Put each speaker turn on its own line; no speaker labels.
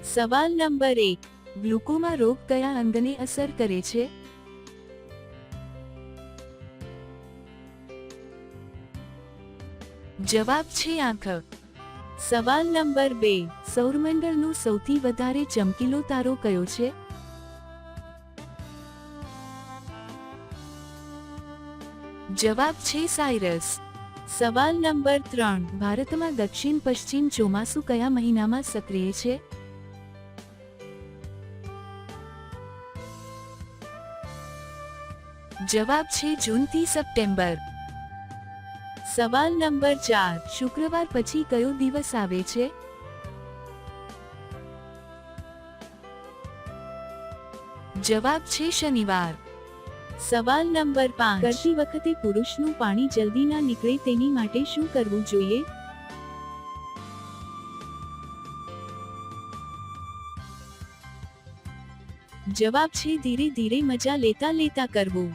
સવાલ number 1, glaucoma રોગ કયા અંગને અસર કરે છે? જવાબ છે આંખ. સવાલ નંબર 2, સૌરમંડળનો સૌથી વધારે ચમકીલો તારો કયો છે? જવાબ છે સાયરસ. સવાલ નંબર 3, ભારતમાં દક્ષિણ પશ્ચિમ ચોમાસું કયા મહિનામાં સક્રિય છે? જવાબ છે જૂનથી સપ્ટેમ્બર. સવાલ નંબર 4, શુક્રવાર પછી કયો દિવસ આવે છે? જવાબ છે શનિવાર. સવાલ નંબર 5, કરતી વખતે પુરુષનું પાણી જલ્દી ના નીકળે તેની માટે શું કરવું જોઈએ? જવાબ છે ધીરે ધીરે મજા લેતા લેતા કરવું.